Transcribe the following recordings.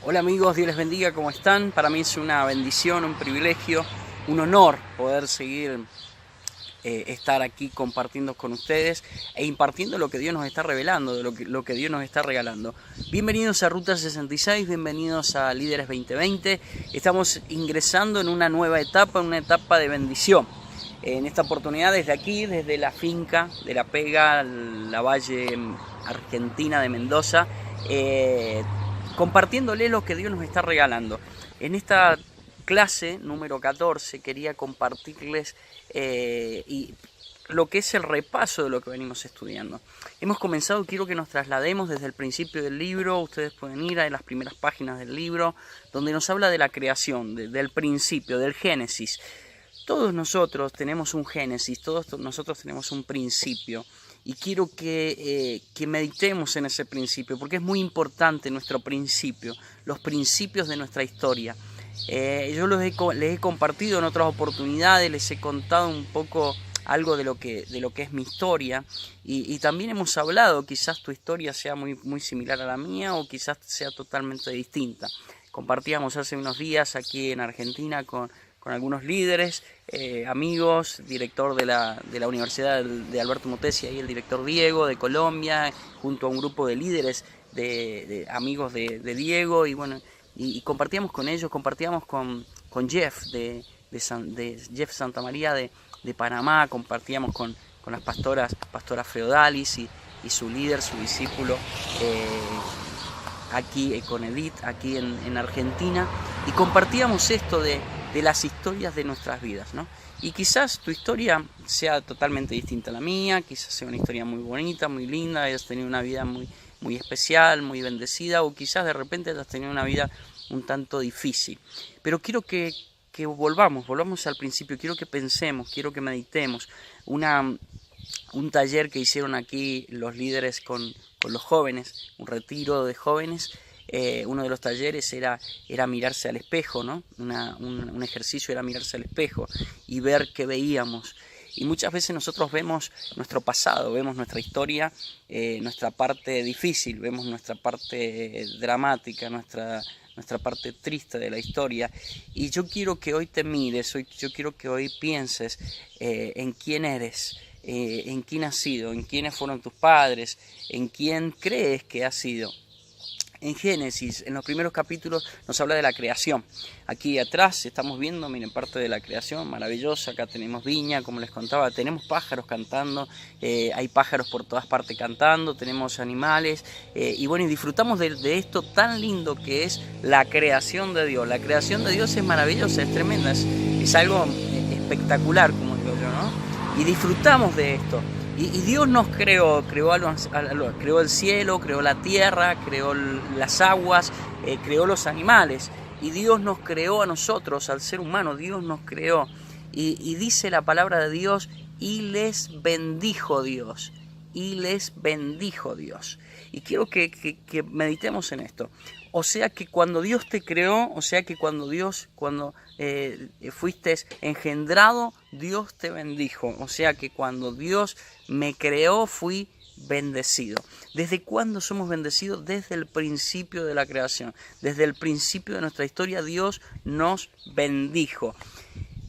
Hola amigos, Dios les bendiga, ¿cómo están? Para mí es una bendición, un privilegio, un honor poder seguir estar aquí compartiendo con ustedes e impartiendo lo que Dios nos está revelando, de lo que Dios nos está regalando. Bienvenidos a Ruta 66, bienvenidos a Líderes 2020. Estamos ingresando en una nueva etapa, una etapa de bendición. En esta oportunidad desde aquí, desde la finca de La Pega, la Valle Argentina de Mendoza, compartiéndole lo que Dios nos está regalando. En esta clase número 14 quería compartirles lo que es el repaso de lo que venimos estudiando. Hemos comenzado, quiero que nos traslademos desde el principio del libro. Ustedes pueden ir a las primeras páginas del libro, donde nos habla de la creación, del principio, del Génesis. Todos nosotros tenemos un Génesis, todos nosotros tenemos un principio. Y quiero que meditemos en ese principio, porque es muy importante nuestro principio, los principios de nuestra historia. Yo les he compartido en otras oportunidades, les he contado un poco algo de lo que es mi historia, y también hemos hablado, quizás tu historia sea muy similar a la mía o quizás sea totalmente distinta. Compartíamos hace unos días aquí en Argentina con algunos líderes, amigos, director de la Universidad de Alberto Mutesi, y el director Diego de Colombia, junto a un grupo de líderes, de amigos de Diego, y bueno, y compartíamos con ellos, compartíamos con Jeff de Jeff Santamaría de Panamá, compartíamos con las pastora Feodalis y su líder, su discípulo, aquí con Edith, aquí en Argentina, y compartíamos esto de las historias de nuestras vidas, ¿no? Y quizás tu historia sea totalmente distinta a la mía, quizás sea una historia muy bonita, muy linda, hayas tenido una vida muy especial, muy bendecida, o quizás de repente hayas tenido una vida un tanto difícil. Pero quiero que volvamos al principio, quiero que pensemos, quiero que meditemos. Un taller que hicieron aquí los líderes con los jóvenes, un retiro de jóvenes. Uno de los talleres era mirarse al espejo, ¿no? Un ejercicio era mirarse al espejo y ver qué veíamos. Y muchas veces nosotros vemos nuestro pasado, vemos nuestra historia, nuestra parte difícil, vemos nuestra parte dramática, nuestra parte triste de la historia. Y yo quiero que hoy te mires, yo quiero que hoy pienses en quién eres, en quién has sido, en quiénes fueron tus padres, en quién crees que has sido. En Génesis, en los primeros capítulos, nos habla de la creación. Aquí atrás estamos viendo, miren, parte de la creación maravillosa. Acá tenemos viña, como les contaba, tenemos pájaros cantando, hay pájaros por todas partes cantando, tenemos animales, y bueno, y disfrutamos de esto tan lindo que es la creación de Dios. La creación de Dios es maravillosa, es tremenda, es algo espectacular, como digo yo, ¿no? Y disfrutamos de esto. Y Dios nos creó el cielo, creó la tierra, creó las aguas, creó los animales. Y Dios nos creó a nosotros, al ser humano, Dios nos creó. Y dice la palabra de Dios, y les bendijo Dios. Y les bendijo Dios. Y quiero que meditemos en esto. O sea que cuando Dios te creó, o sea que cuando fuiste engendrado, Dios te bendijo. O sea que cuando Dios me creó, fui bendecido. ¿Desde cuándo somos bendecidos? Desde el principio de la creación. Desde el principio de nuestra historia, Dios nos bendijo.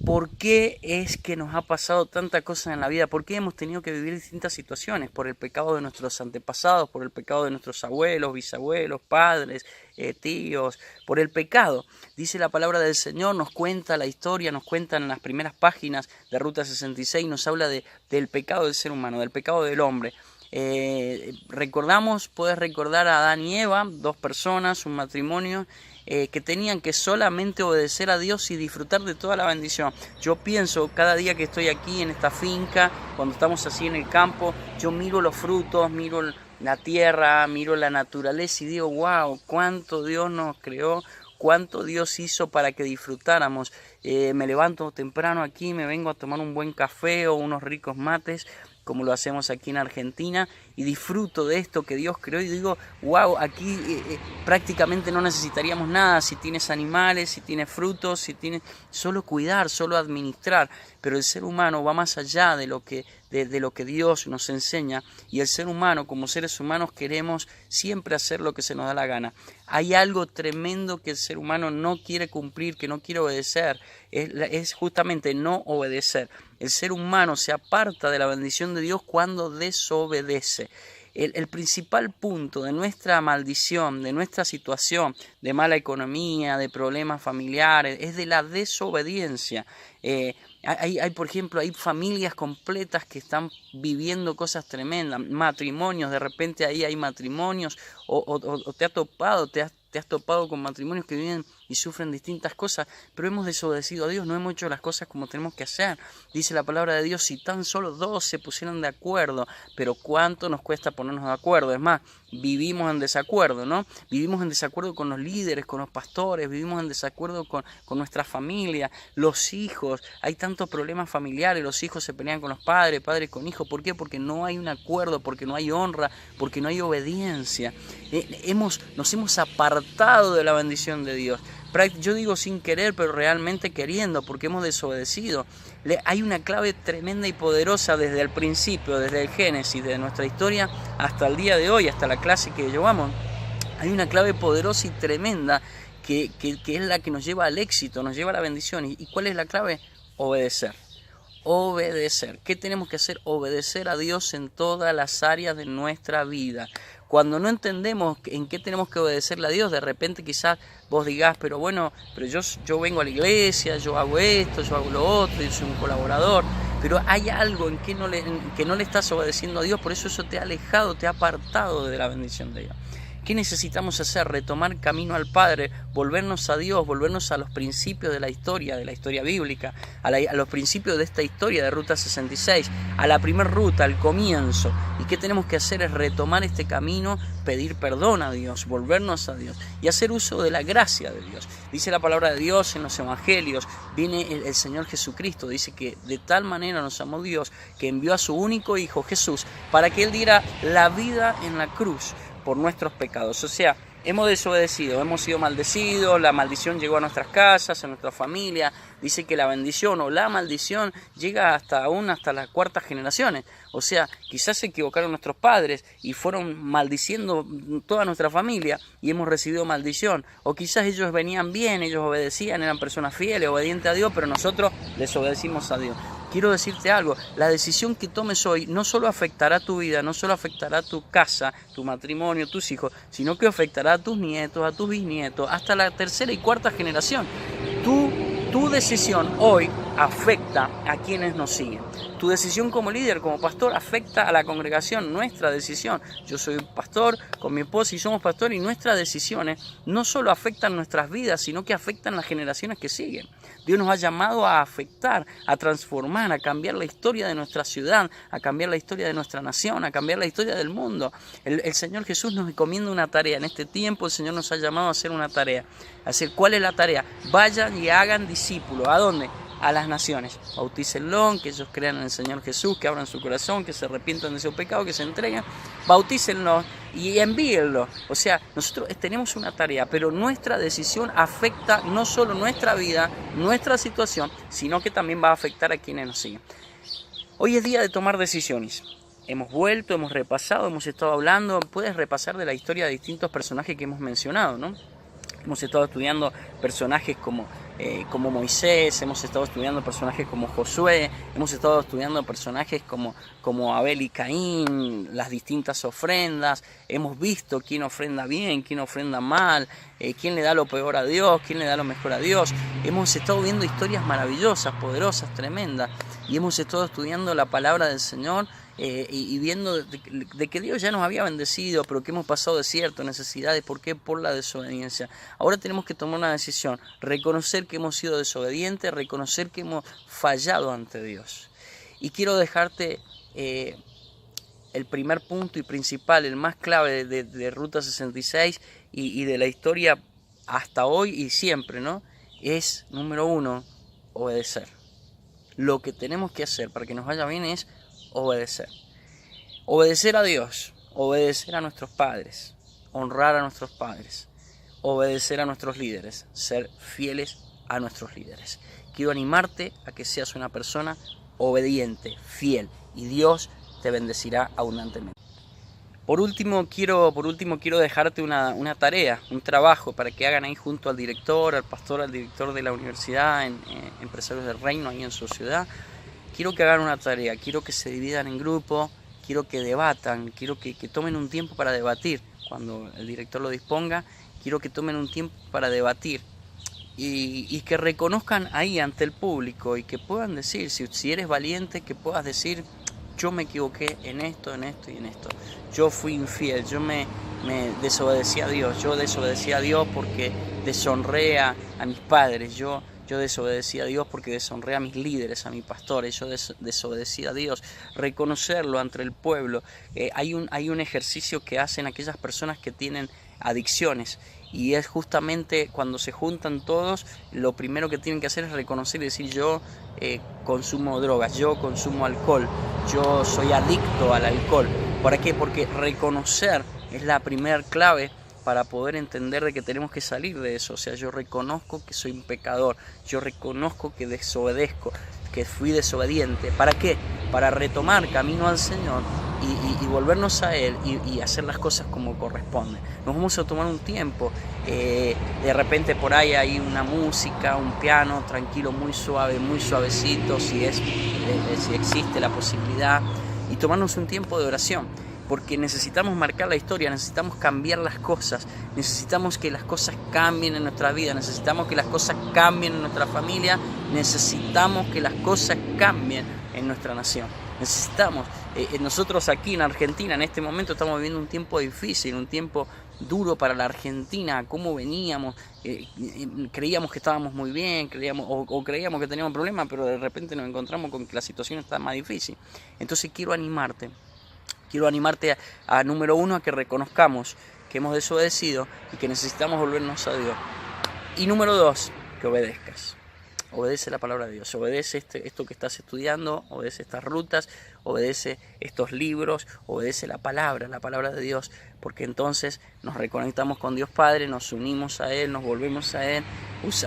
¿Por qué es que nos ha pasado tanta cosa en la vida? ¿Por qué hemos tenido que vivir distintas situaciones? Por el pecado de nuestros antepasados, por el pecado de nuestros abuelos, bisabuelos, padres, tíos, por el pecado. Dice la palabra del Señor, nos cuenta la historia, nos cuenta en las primeras páginas de Ruta 66, nos habla del pecado del ser humano, del pecado del hombre. Puedes recordar a Adán y Eva, dos personas, un matrimonio, que tenían que solamente obedecer a Dios y disfrutar de toda la bendición. Yo pienso, cada día que estoy aquí en esta finca, cuando estamos así en el campo, yo miro los frutos, miro la tierra, miro la naturaleza y digo, wow, cuánto Dios nos creó, cuánto Dios hizo para que disfrutáramos. Me levanto temprano aquí, me vengo a tomar un buen café o unos ricos mates, como lo hacemos aquí en Argentina, y disfruto de esto que Dios creó y digo, wow, aquí prácticamente no necesitaríamos nada, si tienes animales, si tienes frutos, si tienes solo cuidar, solo administrar, pero el ser humano va más allá de lo que Dios nos enseña, y el ser humano, como seres humanos, queremos siempre hacer lo que se nos da la gana. Hay algo tremendo que el ser humano no quiere cumplir, que no quiere obedecer, es justamente no obedecer. El ser humano se aparta de la bendición de Dios cuando desobedece. El principal punto de nuestra maldición, de nuestra situación de mala economía, de problemas familiares, es de la desobediencia. Por ejemplo, hay familias completas que están viviendo cosas tremendas, matrimonios, de repente ahí hay matrimonios, o te has topado con matrimonios que viven y sufren distintas cosas, pero hemos desobedecido a Dios, no hemos hecho las cosas como tenemos que hacer. Dice la palabra de Dios, si tan solo 2 se pusieran de acuerdo, pero ¿cuánto nos cuesta ponernos de acuerdo? Es más, vivimos en desacuerdo, ¿no? Vivimos en desacuerdo con los líderes, con los pastores, vivimos en desacuerdo con nuestra familia, los hijos. Hay tantos problemas familiares, los hijos se pelean con los padres, padres con hijos. ¿Por qué? Porque no hay un acuerdo, porque no hay honra, porque no hay obediencia. Nos hemos apartado de la bendición de Dios. Yo digo sin querer, pero realmente queriendo, porque hemos desobedecido. Hay una clave tremenda y poderosa desde el principio, desde el Génesis, de nuestra historia hasta el día de hoy, hasta la clase que llevamos. Hay una clave poderosa y tremenda que es la que nos lleva al éxito, nos lleva a la bendición. ¿Y cuál es la clave? Obedecer. Obedecer. ¿Qué tenemos que hacer? Obedecer a Dios en todas las áreas de nuestra vida. Cuando no entendemos en qué tenemos que obedecerle a Dios, de repente quizás vos digas, pero yo vengo a la iglesia, yo hago esto, yo hago lo otro, yo soy un colaborador, pero hay algo en que no le estás obedeciendo a Dios, por eso te ha alejado, te ha apartado de la bendición de Dios. ¿Qué necesitamos hacer? Retomar camino al Padre, volvernos a Dios, volvernos a los principios de la historia bíblica, a los principios de esta historia de Ruta 66, a la primer ruta, al comienzo. ¿Y qué tenemos que hacer? Es retomar este camino, pedir perdón a Dios, volvernos a Dios y hacer uso de la gracia de Dios. Dice la palabra de Dios en los evangelios, viene el Señor Jesucristo, dice que de tal manera nos amó Dios que envió a su único Hijo Jesús para que Él diera la vida en la cruz por nuestros pecados. O sea, hemos desobedecido, hemos sido maldecidos, la maldición llegó a nuestras casas, a nuestra familia. Dice que la bendición o la maldición llega hasta las 4ª generaciones. O sea, quizás se equivocaron nuestros padres y fueron maldiciendo toda nuestra familia y hemos recibido maldición. O quizás ellos venían bien, ellos obedecían, eran personas fieles, obedientes a Dios, pero nosotros desobedecimos a Dios. Quiero decirte algo, la decisión que tomes hoy no solo afectará tu vida, no solo afectará tu casa, tu matrimonio, tus hijos, sino que afectará a tus nietos, a tus bisnietos, hasta la 3ª y 4ª generación. Tu decisión hoy afecta a quienes nos siguen. Tu decisión como líder, como pastor, afecta a la congregación, nuestra decisión. Yo soy pastor con mi esposa y somos pastores y nuestras decisiones no solo afectan nuestras vidas, sino que afectan las generaciones que siguen. Dios nos ha llamado a afectar, a transformar, a cambiar la historia de nuestra ciudad, a cambiar la historia de nuestra nación, a cambiar la historia del mundo. El Señor Jesús nos encomienda una tarea. En este tiempo el Señor nos ha llamado a hacer una tarea. ¿Cuál es la tarea? Vayan y hagan discípulos. ¿A dónde? A las naciones. Bautícenlos, que ellos crean en el Señor Jesús, que abran su corazón, que se arrepientan de su pecado, que se entreguen. Bautícenlos y envíenlos. O sea, nosotros tenemos una tarea, pero nuestra decisión afecta no solo nuestra vida, nuestra situación, sino que también va a afectar a quienes nos siguen. Hoy es día de tomar decisiones. Hemos vuelto, hemos repasado, hemos estado hablando. Puedes repasar de la historia de distintos personajes que hemos mencionado, ¿no? Hemos estado estudiando personajes como Moisés, hemos estado estudiando personajes como Josué, hemos estado estudiando personajes como Abel y Caín, las distintas ofrendas. Hemos visto quién ofrenda bien, quién ofrenda mal, quién le da lo peor a Dios, quién le da lo mejor a Dios. Hemos estado viendo historias maravillosas, poderosas, tremendas, y hemos estado estudiando la palabra del Señor. Y viendo de que Dios ya nos había bendecido, pero que hemos pasado desiertos, necesidades. ¿Por qué? Por la desobediencia. Ahora tenemos que tomar una decisión, reconocer que hemos sido desobedientes, reconocer que hemos fallado ante Dios. Y quiero dejarte el primer punto y principal, el más clave de Ruta 66 y de la historia hasta hoy y siempre, ¿no? Es, número 1, obedecer. Lo que tenemos que hacer para que nos vaya bien es obedecer. Obedecer a Dios, obedecer a nuestros padres, honrar a nuestros padres, obedecer a nuestros líderes, ser fieles a nuestros líderes. Quiero animarte a que seas una persona obediente, fiel, y Dios te bendecirá abundantemente. Por último quiero dejarte una tarea, un trabajo para que hagan ahí junto al director, al pastor, al director de la universidad, Empresarios del Reino, ahí en su ciudad. Quiero que hagan una tarea, quiero que se dividan en grupo, quiero que debatan, quiero que tomen un tiempo para debatir. Cuando el director lo disponga, quiero que tomen un tiempo para debatir y que reconozcan ahí ante el público y que puedan decir, si eres valiente, que puedas decir: yo me equivoqué en esto y en esto. Yo fui infiel, yo me desobedecí a Dios. Yo desobedecí a Dios porque deshonré a mis padres. Yo desobedecí a Dios porque deshonré a mis líderes, a mis pastores. Yo desobedecí a Dios. Reconocerlo ante el pueblo. Hay un ejercicio que hacen aquellas personas que tienen adicciones. Y es justamente cuando se juntan todos, lo primero que tienen que hacer es reconocer y decir: yo consumo drogas, yo consumo alcohol, yo soy adicto al alcohol. ¿Para qué? Porque reconocer es la primera clave para poder entender de que tenemos que salir de eso. O sea, yo reconozco que soy un pecador, yo reconozco que desobedezco, que fui desobediente. ¿Para qué? Para retomar camino al Señor y volvernos a Él y hacer las cosas como corresponde. Nos vamos a tomar un tiempo, de repente por ahí hay una música, un piano tranquilo, muy suave, muy suavecito, si existe la posibilidad, y tomarnos un tiempo de oración. Porque necesitamos marcar la historia, necesitamos cambiar las cosas, necesitamos que las cosas cambien en nuestra vida, necesitamos que las cosas cambien en nuestra familia, necesitamos que las cosas cambien en nuestra nación. Necesitamos, nosotros aquí en Argentina en este momento estamos viviendo un tiempo difícil, un tiempo duro para la Argentina. Cómo veníamos, creíamos que estábamos muy bien, creíamos que teníamos problemas, pero de repente nos encontramos con que la situación está más difícil. Entonces quiero animarte a número uno, a que reconozcamos que hemos desobedecido y que necesitamos volvernos a Dios. Y número dos, que obedezcas. Obedece la palabra de Dios, obedece esto que estás estudiando, obedece estas rutas, obedece estos libros, obedece la palabra de Dios, porque entonces nos reconectamos con Dios Padre, nos unimos a Él, nos volvemos a Él,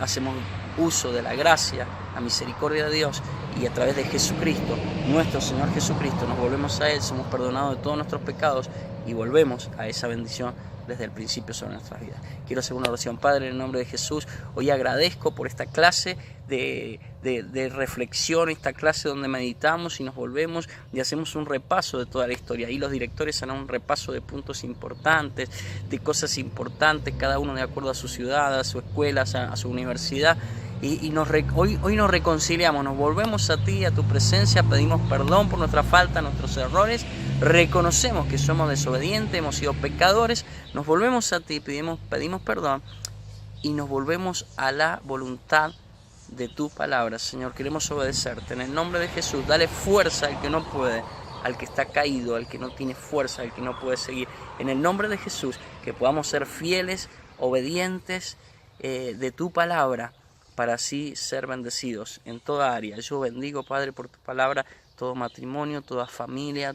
hacemos uso de la gracia, la misericordia de Dios, y a través de Jesucristo, nuestro Señor Jesucristo, nos volvemos a Él, somos perdonados de todos nuestros pecados y volvemos a esa bendición desde el principio sobre nuestras vidas. Quiero hacer una oración. Padre, en el nombre de Jesús, hoy agradezco por esta clase de reflexión, esta clase donde meditamos y nos volvemos y hacemos un repaso de toda la historia. Ahí los directores harán un repaso de puntos importantes, de cosas importantes, cada uno de acuerdo a su ciudad, a su escuela, a su universidad. Y hoy nos reconciliamos, nos volvemos a ti, a tu presencia, pedimos perdón por nuestra falta, nuestros errores, reconocemos que somos desobedientes, hemos sido pecadores, nos volvemos a ti, pedimos perdón y nos volvemos a la voluntad de tu palabra. Señor, queremos obedecerte. En el nombre de Jesús, dale fuerza al que no puede, al que está caído, al que no tiene fuerza, al que no puede seguir. En el nombre de Jesús, que podamos ser fieles, obedientes de tu palabra, para así ser bendecidos en toda área. Yo bendigo, Padre, por tu palabra, todo matrimonio, toda familia,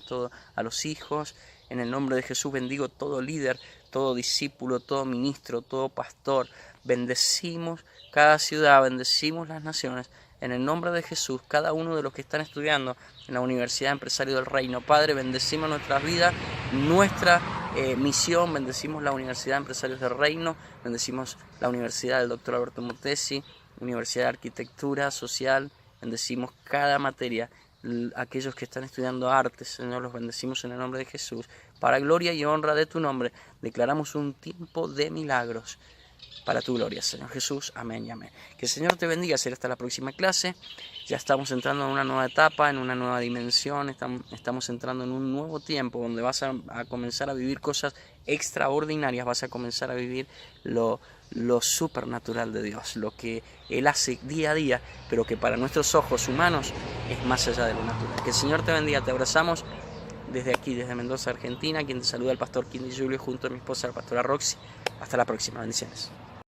a los hijos. En el nombre de Jesús bendigo todo líder, todo discípulo, todo ministro, todo pastor. Bendecimos cada ciudad, bendecimos las naciones. En el nombre de Jesús, cada uno de los que están estudiando en la Universidad Empresario del Reino. Padre, bendecimos nuestras vidas, nuestra misión, bendecimos la Universidad Empresarios del Reino, bendecimos la Universidad del Dr. Alberto Mutesi, Universidad de Arquitectura Social, bendecimos cada materia. Aquellos que están estudiando artes, Señor, los bendecimos en el nombre de Jesús. Para gloria y honra de tu nombre, declaramos un tiempo de milagros para tu gloria, Señor Jesús. Amén y amén. Que el Señor te bendiga. Será hasta la próxima clase. Ya estamos entrando en una nueva etapa, en una nueva dimensión. Estamos entrando en un nuevo tiempo donde vas a comenzar a vivir cosas extraordinarias. Vas a comenzar a vivir lo supernatural de Dios, lo que Él hace día a día, pero que para nuestros ojos humanos es más allá de lo natural. Que el Señor te bendiga. Te abrazamos desde aquí, desde Mendoza, Argentina. Quien te saluda, el pastor Quindy Julio, junto a mi esposa, la pastora Roxy. Hasta la próxima. Bendiciones.